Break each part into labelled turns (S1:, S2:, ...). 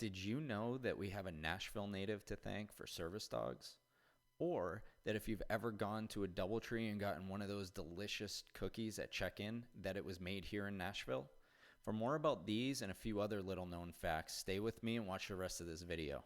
S1: Did you know that we have a Nashville native to thank for service dogs? Or that if you've ever gone to a DoubleTree and gotten one of those delicious cookies at check-in, that it was made here in Nashville? For more about these and a few other little known facts, stay with me and watch the rest of this video.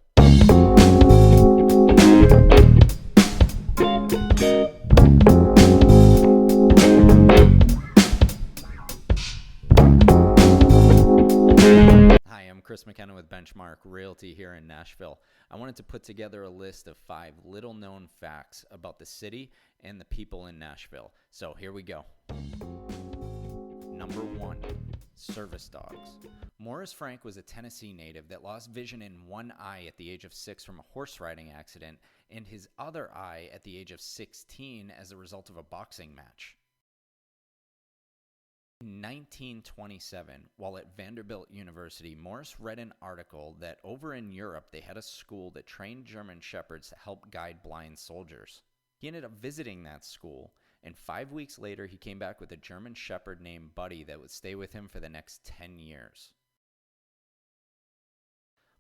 S1: Hi, I'm Chris McKenna with Benchmark Realty here in Nashville. I wanted to put together a list of 5 little known facts about the city and the people in Nashville. So here we go. Number 1, service dogs. Morris Frank was a Tennessee native that lost vision in one eye at the age of 6 from a horse riding accident and his other eye at the age of 16 as a result of a boxing match. In 1927, while at Vanderbilt University, Morris read an article that over in Europe they had a school that trained German shepherds to help guide blind soldiers. He ended up visiting that school, and 5 weeks later he came back with a German shepherd named Buddy that would stay with him for the next 10 years.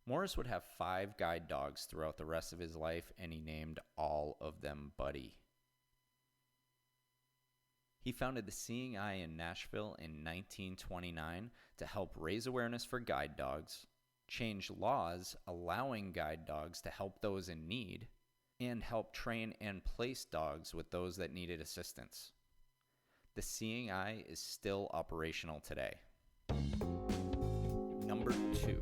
S1: Morris would have 5 guide dogs throughout the rest of his life, and he named all of them Buddy. He founded the Seeing Eye in Nashville in 1929 to help raise awareness for guide dogs, change laws allowing guide dogs to help those in need, and help train and place dogs with those that needed assistance. The Seeing Eye is still operational today. Number 2,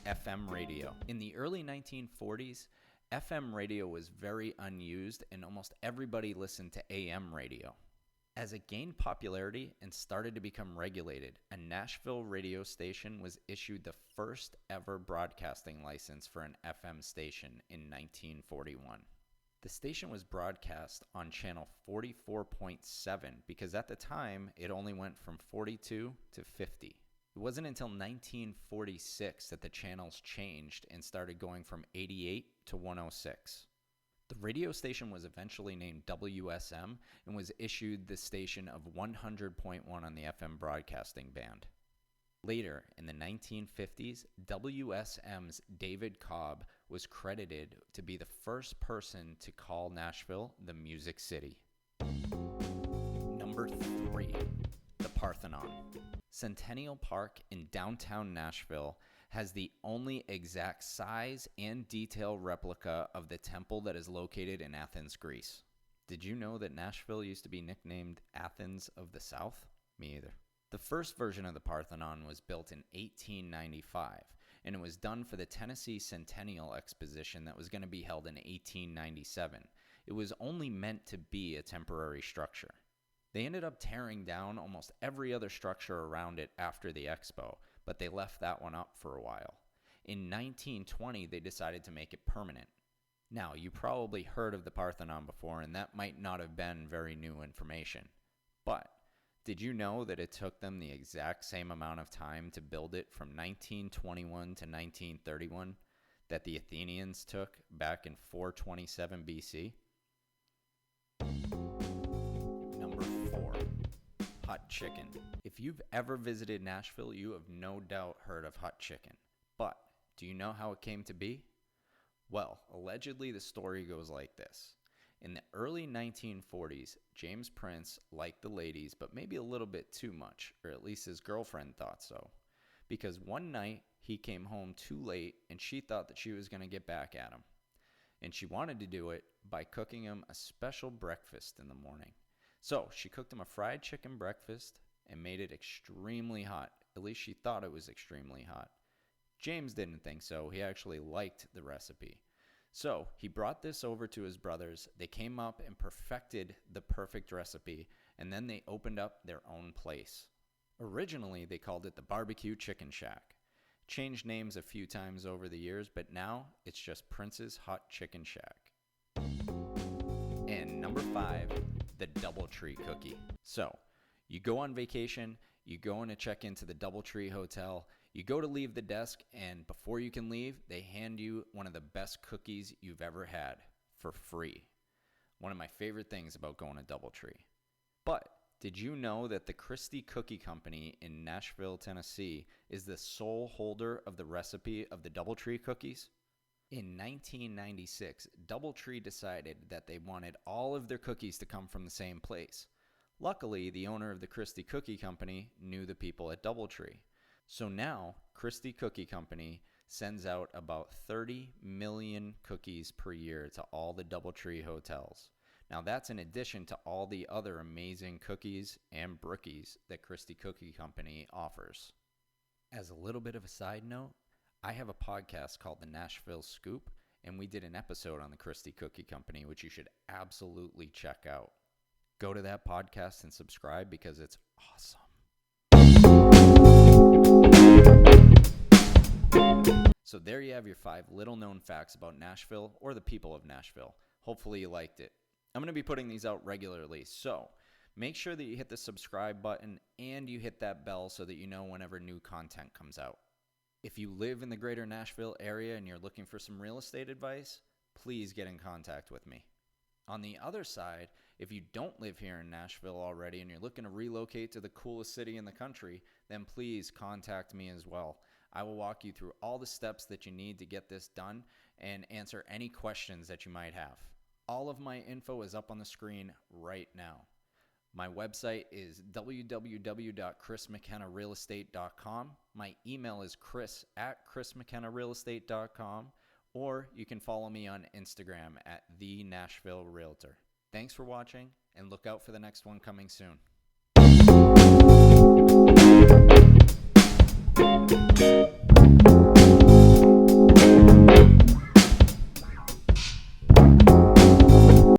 S1: FM radio. In the early 1940s, FM radio was very unused and almost everybody listened to AM radio. As it gained popularity and started to become regulated, a Nashville radio station was issued the first ever broadcasting license for an FM station in 1941. The station was broadcast on channel 44.7 because at the time it only went from 42 to 50. It wasn't until 1946 that the channels changed and started going from 88 to 106. The radio station was eventually named WSM and was issued the station of 100.1 on the FM broadcasting band. Later, in the 1950s, WSM's David Cobb was credited to be the first person to call Nashville the Music City. Number 3, the Parthenon. Centennial Park in downtown Nashville has the only exact size and detail replica of the temple that is located in Athens, Greece. Did you know that Nashville used to be nicknamed Athens of the South? Me either. The first version of the Parthenon was built in 1895, and it was done for the Tennessee Centennial Exposition that was going to be held in 1897. It was only meant to be a temporary structure. They ended up tearing down almost every other structure around it after the expo, but they left that one up for a while. In 1920, they decided to make it permanent. Now, you probably heard of the Parthenon before, and that might not have been very new information. But did you know that it took them the exact same amount of time to build it from 1921 to 1931 that the Athenians took back in 427 BC? Number 4. Hot chicken. If you've ever visited Nashville, you have no doubt heard of hot chicken. But do you know how it came to be? Well, allegedly the story goes like this. In the early 1940s, James Prince liked the ladies, but maybe a little bit too much, or at least his girlfriend thought so. Because one night he came home too late and she thought that she was going to get back at him. And she wanted to do it by cooking him a special breakfast in the morning. So she cooked him a fried chicken breakfast and made it extremely hot. At least she thought it was extremely hot. James didn't think so. He actually liked the recipe. So he brought this over to his brothers. They came up and perfected the perfect recipe, and then they opened up their own place. Originally, they called it the Barbecue Chicken Shack. Changed names a few times over the years, but now it's just Prince's Hot Chicken Shack. And number 5, the DoubleTree Cookie. So, you go on vacation, you go in to check into the DoubleTree Hotel, you go to leave the desk, and before you can leave, they hand you one of the best cookies you've ever had for free. One of my favorite things about going to DoubleTree. But Did you know that the Christie Cookie Company in Nashville, Tennessee is the sole holder of the recipe of the DoubleTree cookies? In 1996, DoubleTree decided that they wanted all of their cookies to come from the same place. Luckily, the owner of the Christie Cookie Company knew the people at DoubleTree. So now, Christie Cookie Company sends out about 30 million cookies per year to all the DoubleTree hotels. Now that's in addition to all the other amazing cookies and brookies that Christie Cookie Company offers. As a little bit of a side note, I have a podcast called The Nashville Scoop, and we did an episode on the Christie Cookie Company, which you should absolutely check out. Go to that podcast and subscribe because it's awesome. So there you have your 5 little-known facts about Nashville or the people of Nashville. Hopefully you liked it. I'm going to be putting these out regularly, so make sure that you hit the subscribe button and you hit that bell so that you know whenever new content comes out. If you live in the greater Nashville area and you're looking for some real estate advice, please get in contact with me. On the other side, if you don't live here in Nashville already and you're looking to relocate to the coolest city in the country, then please contact me as well. I will walk you through all the steps that you need to get this done and answer any questions that you might have. All of my info is up on the screen right now. My website is www.chrismckennarealestate.com. My email is chris@chrismckennarealestate.com, or you can follow me on Instagram at The Nashville Realtor. Thanks for watching, and look out for the next one coming soon.